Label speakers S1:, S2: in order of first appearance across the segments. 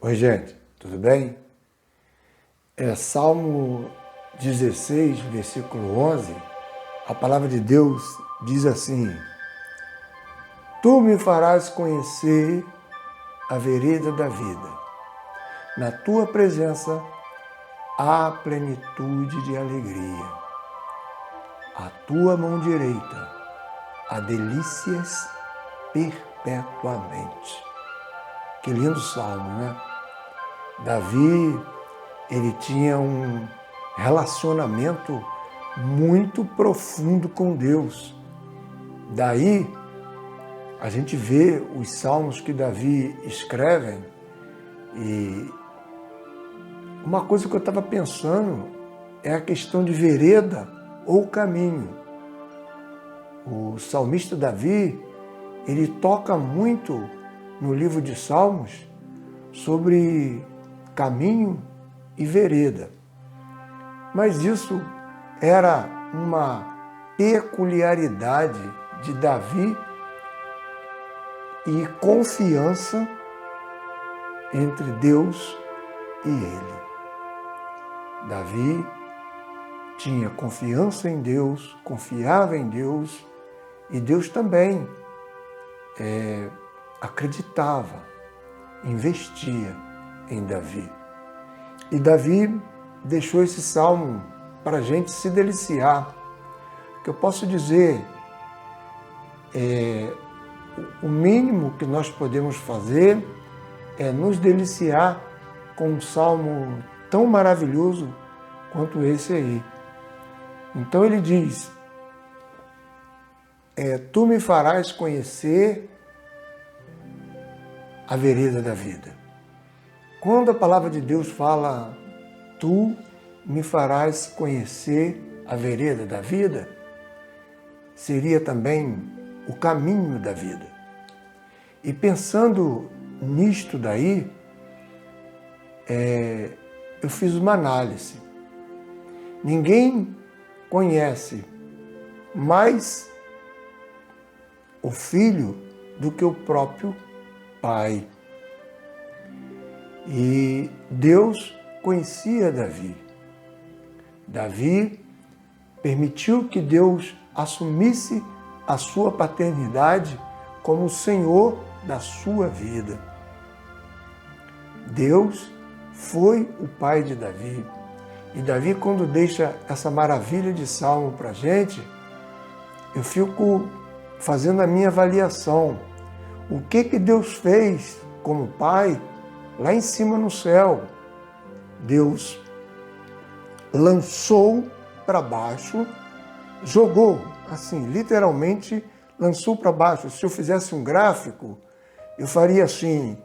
S1: Oi, gente, tudo bem? Salmo 16, versículo 11, a palavra de Deus diz assim: Tu me farás conhecer a vereda da vida. Na tua presença há plenitude de alegria. A tua mão direita há delícias perpetuamente. Que lindo salmo, né? Davi, ele tinha um relacionamento muito profundo com Deus. Daí, a gente vê os salmos que Davi escreve e uma coisa que eu estava pensando é a questão de vereda ou caminho. O salmista Davi, ele toca muito no livro de Salmos sobre caminho e vereda. Mas isso era uma peculiaridade de Davi e confiança entre Deus e ele. Davi tinha confiança em Deus, confiava em Deus, e Deus também acreditava, investia em Davi. E Davi deixou esse salmo para a gente se deliciar. O que eu posso dizer o mínimo que nós podemos fazer é nos deliciar com um salmo tão maravilhoso quanto esse aí. Então ele diz: Tu me farás conhecer a vereda da vida. Quando a palavra de Deus fala, tu me farás conhecer a vereda da vida, seria também o caminho da vida. E pensando nisto daí, eu fiz uma análise. Ninguém conhece mais o filho do que o próprio pai. E Deus conhecia Davi. Davi permitiu que Deus assumisse a sua paternidade como o Senhor da sua vida. Deus foi o pai de Davi. E Davi, quando deixa essa maravilha de salmo para a gente, eu fico fazendo a minha avaliação. O que Deus fez como pai lá em cima no céu? Deus lançou para baixo, jogou, assim, literalmente lançou para baixo. Se eu fizesse um gráfico, eu faria assim,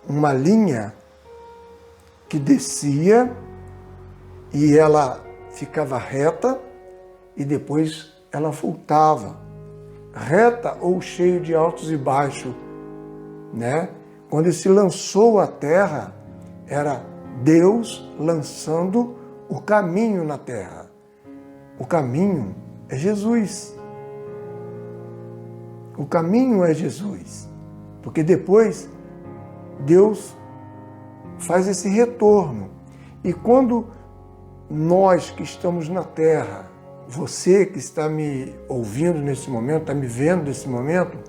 S1: uma linha que descia e ela ficava reta e depois ela voltava. Reta ou cheio de altos e baixos, né? Quando ele se lançou à terra, era Deus lançando o caminho na terra. O caminho é Jesus. O caminho é Jesus. Porque depois Deus faz esse retorno. E quando nós que estamos na terra, você que está me ouvindo nesse momento, está me vendo nesse momento,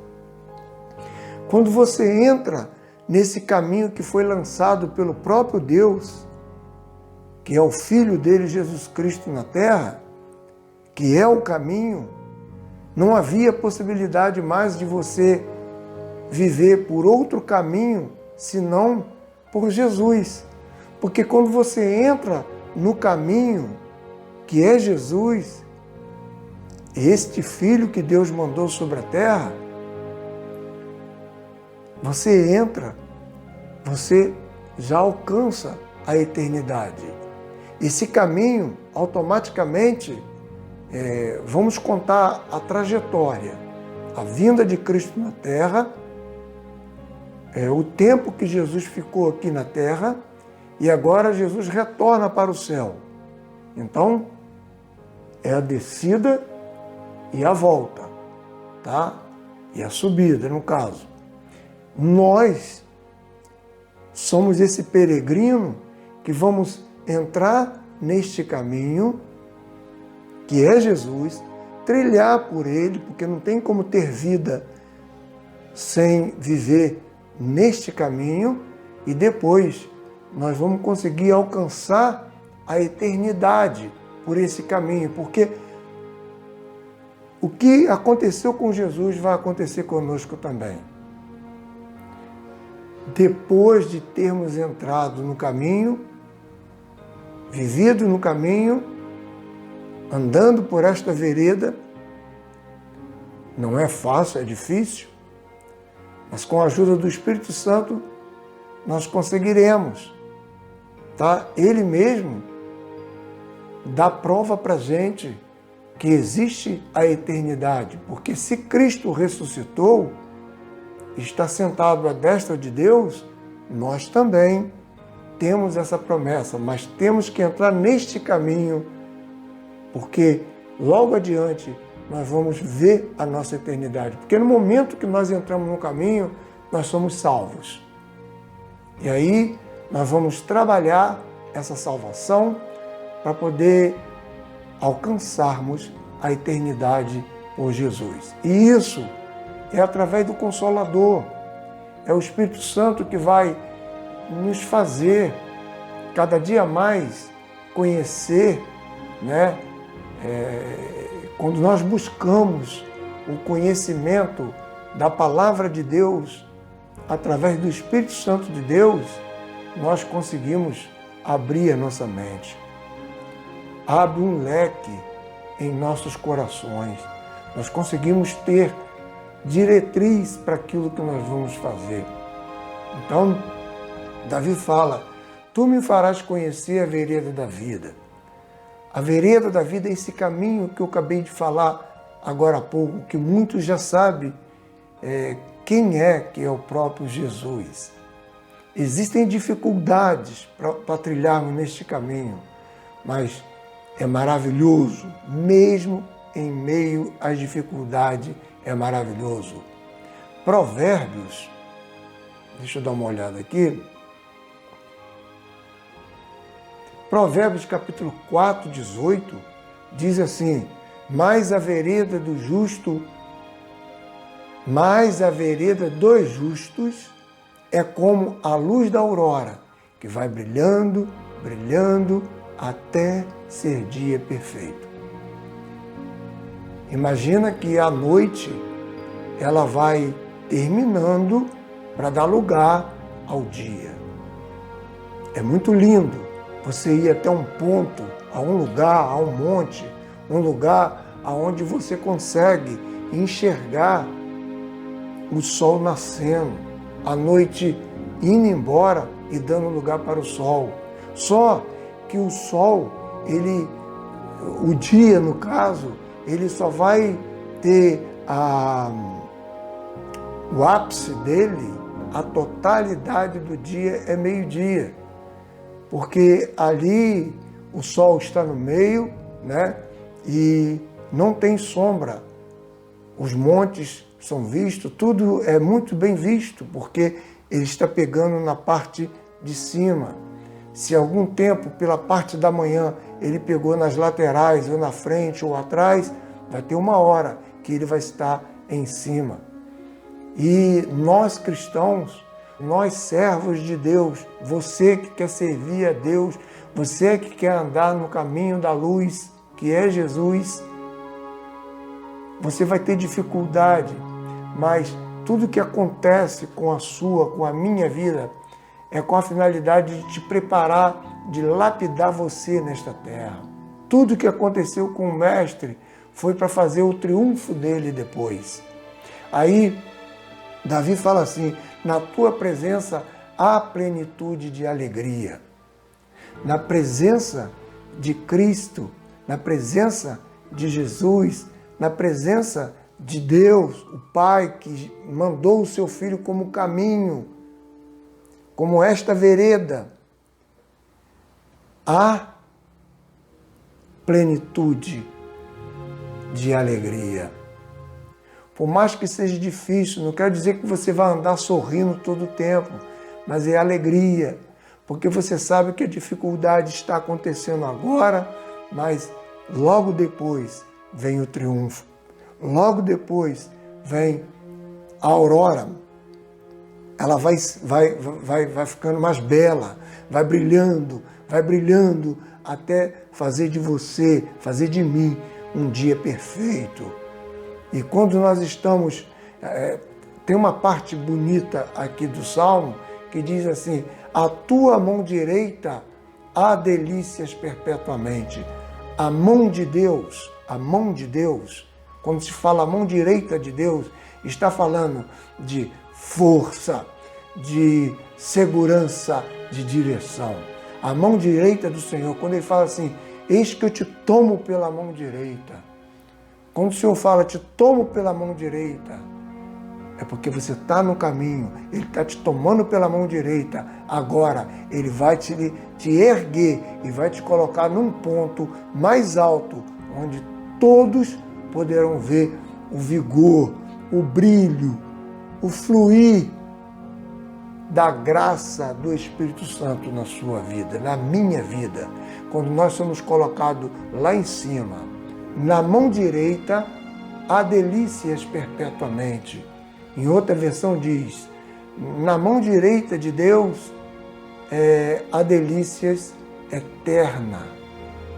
S1: quando você entra nesse caminho que foi lançado pelo próprio Deus, que é o Filho dele, Jesus Cristo, na terra, que é o caminho, não havia possibilidade mais de você viver por outro caminho, senão por Jesus. Porque quando você entra no caminho que é Jesus, este Filho que Deus mandou sobre a terra, você entra, você já alcança a eternidade. Esse caminho, automaticamente, vamos contar a trajetória, a vinda de Cristo na terra, o tempo que Jesus ficou aqui na terra, e agora Jesus retorna para o céu. Então, é a descida e a volta, tá? E a subida, no caso. Nós somos esse peregrino que vamos entrar neste caminho, que é Jesus, trilhar por ele, porque não tem como ter vida sem viver neste caminho, e depois nós vamos conseguir alcançar a eternidade por esse caminho, porque o que aconteceu com Jesus vai acontecer conosco também. Depois de termos entrado no caminho, vivido no caminho, andando por esta vereda, não é fácil, é difícil, mas com a ajuda do Espírito Santo nós conseguiremos, tá? Ele mesmo dá prova para a gente que existe a eternidade, porque se Cristo ressuscitou, está sentado à destra de Deus, nós também temos essa promessa, mas temos que entrar neste caminho, porque logo adiante nós vamos ver a nossa eternidade. Porque no momento que nós entramos no caminho, nós somos salvos. E aí nós vamos trabalhar essa salvação para poder alcançarmos a eternidade por Jesus. E isso é através do Consolador. É o Espírito Santo que vai nos fazer cada dia mais conhecer, né? Quando nós buscamos o conhecimento da Palavra de Deus, através do Espírito Santo de Deus, nós conseguimos abrir a nossa mente. Abre um leque em nossos corações. Nós conseguimos ter diretriz para aquilo que nós vamos fazer. Então, Davi fala, tu me farás conhecer a vereda da vida. A vereda da vida é esse caminho que eu acabei de falar agora há pouco, que muitos já sabem quem é que é o próprio Jesus. Existem dificuldades para trilharmos neste caminho, mas é maravilhoso, mesmo em meio às dificuldades, é maravilhoso. Provérbios, deixa eu dar uma olhada aqui. Provérbios capítulo 4, 18, diz assim, mas a vereda dos justos é como a luz da aurora, que vai brilhando, brilhando, até ser dia perfeito. Imagina que a noite ela vai terminando para dar lugar ao dia. É muito lindo você ir até um ponto, a um lugar, a um monte, um lugar onde você consegue enxergar o sol nascendo, a noite indo embora e dando lugar para o sol. Só que o sol, o dia no caso, ele só vai ter o ápice dele, a totalidade do dia é meio-dia. Porque ali o sol está no meio, né? E não tem sombra. Os montes são vistos, tudo é muito bem visto, porque ele está pegando na parte de cima. Se algum tempo, pela parte da manhã, ele pegou nas laterais, ou na frente, ou atrás, vai ter uma hora que ele vai estar em cima. E nós cristãos, nós servos de Deus, você que quer servir a Deus, você que quer andar no caminho da luz, que é Jesus, você vai ter dificuldade, mas tudo que acontece com a minha vida, é com a finalidade de te preparar, de lapidar você nesta terra. Tudo que aconteceu com o Mestre foi para fazer o triunfo dele depois. Aí, Davi fala assim, na tua presença há plenitude de alegria. Na presença de Cristo, na presença de Jesus, na presença de Deus, o Pai que mandou o seu Filho como caminho, como esta vereda, há plenitude de alegria. Por mais que seja difícil, não quero dizer que você vai andar sorrindo todo o tempo, mas é alegria, porque você sabe que a dificuldade está acontecendo agora, mas logo depois vem o triunfo. Logo depois vem a aurora. Ela vai ficando mais bela, vai brilhando até fazer de você, fazer de mim um dia perfeito. E quando nós estamos... tem uma parte bonita aqui do Salmo que diz assim: a tua mão direita há delícias perpetuamente. A mão de Deus, quando se fala a mão direita de Deus, está falando de força, de segurança, de direção. A mão direita do Senhor, quando ele fala assim, eis que eu te tomo pela mão direita. Quando o Senhor fala, te tomo pela mão direita, é porque você está no caminho, ele está te tomando pela mão direita. Agora, ele vai te erguer e vai te colocar num ponto mais alto, onde todos poderão ver o vigor, o brilho, o fluir da graça do Espírito Santo na sua vida, na minha vida. Quando nós somos colocados lá em cima, na mão direita, há delícias perpetuamente. Em outra versão diz, na mão direita de Deus, há delícias eternas.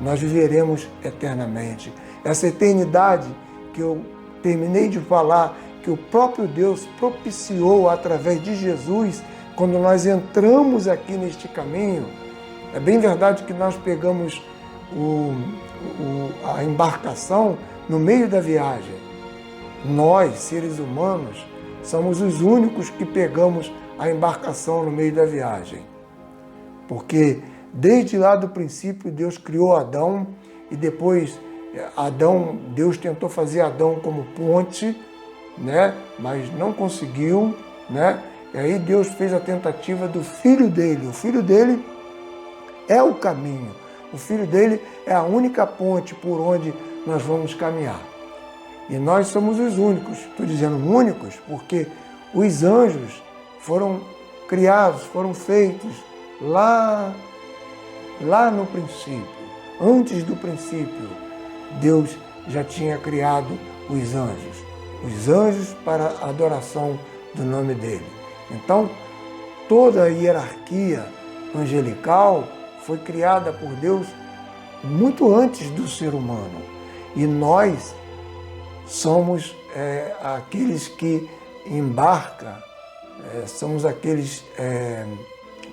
S1: Nós viveremos eternamente. Essa eternidade que eu terminei de falar, que o próprio Deus propiciou através de Jesus, quando nós entramos aqui neste caminho, é bem verdade que nós pegamos a embarcação no meio da viagem. Nós, seres humanos, somos os únicos que pegamos a embarcação no meio da viagem. Porque desde lá do princípio Deus criou Adão e depois Deus tentou fazer Adão como ponte, né? Mas não conseguiu, né? E aí Deus fez a tentativa do filho dele. O filho dele é o caminho. O filho dele é a única ponte por onde nós vamos caminhar. E nós somos os únicos. Estou dizendo únicos porque os anjos foram criados, foram feitos lá no princípio. Antes do princípio, Deus já tinha criado os anjos. Os anjos para a adoração do nome dele. Então, toda a hierarquia angelical foi criada por Deus muito antes do ser humano. E nós somos aqueles que embarcam, somos aqueles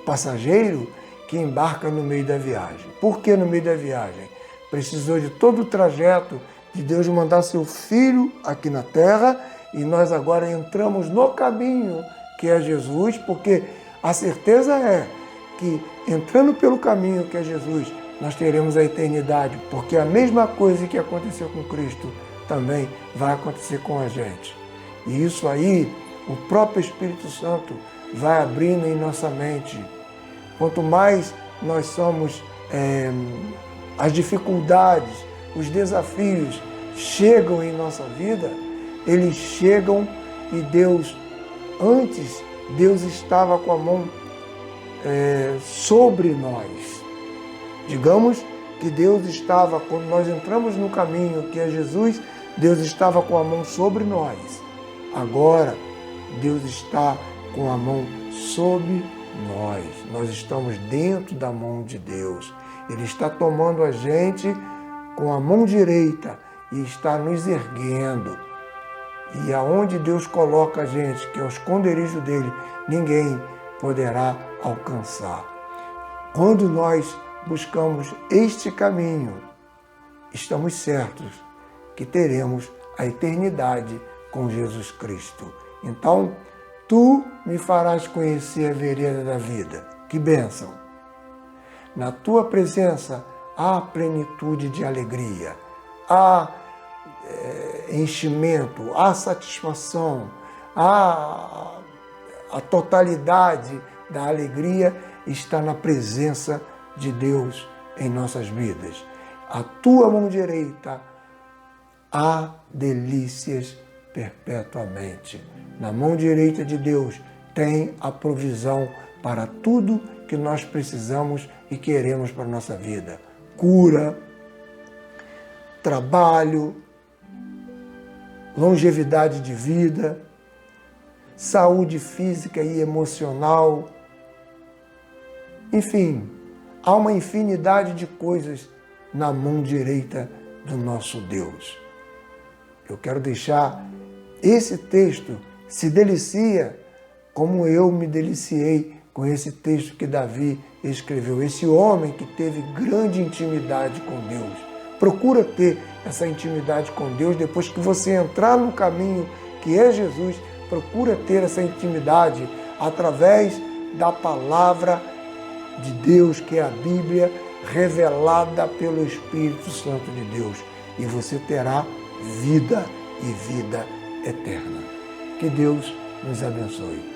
S1: passageiros que embarcam no meio da viagem. Por que no meio da viagem? Precisou de todo o trajeto de Deus mandar seu Filho aqui na terra e nós agora entramos no caminho que é Jesus, porque a certeza é que entrando pelo caminho que é Jesus, nós teremos a eternidade, porque a mesma coisa que aconteceu com Cristo também vai acontecer com a gente. E isso aí, o próprio Espírito Santo vai abrindo em nossa mente. Quanto mais nós somos, as dificuldades, os desafios chegam em nossa vida, eles chegam e antes Deus estava com a mão sobre nós. Digamos que Deus estava, quando nós entramos no caminho que é Jesus, Deus estava com a mão sobre nós. Agora, Deus está com a mão sobre nós. Nós estamos dentro da mão de Deus. Ele está tomando a gente com a mão direita e está nos erguendo. E aonde Deus coloca a gente, que é o esconderijo dele, ninguém poderá alcançar. Quando nós buscamos este caminho, estamos certos que teremos a eternidade com Jesus Cristo. Então, tu me farás conhecer a vereda da vida. Que bênção! Na tua presença há plenitude de alegria, há enchimento, há satisfação, há a totalidade da alegria está na presença de Deus em nossas vidas. A tua mão direita há delícias perpetuamente. Na mão direita de Deus tem a provisão para tudo que nós precisamos e queremos para a nossa vida. Cura, trabalho, longevidade de vida, saúde física e emocional. Enfim, há uma infinidade de coisas na mão direita do nosso Deus. Eu quero deixar esse texto, se delicia como eu me deliciei com esse texto que Davi escreveu. Esse homem que teve grande intimidade com Deus. Procura ter essa intimidade com Deus depois que você entrar no caminho que é Jesus. Procura ter essa intimidade através da palavra de Deus, que é a Bíblia, revelada pelo Espírito Santo de Deus. E você terá vida e vida eterna. Que Deus nos abençoe.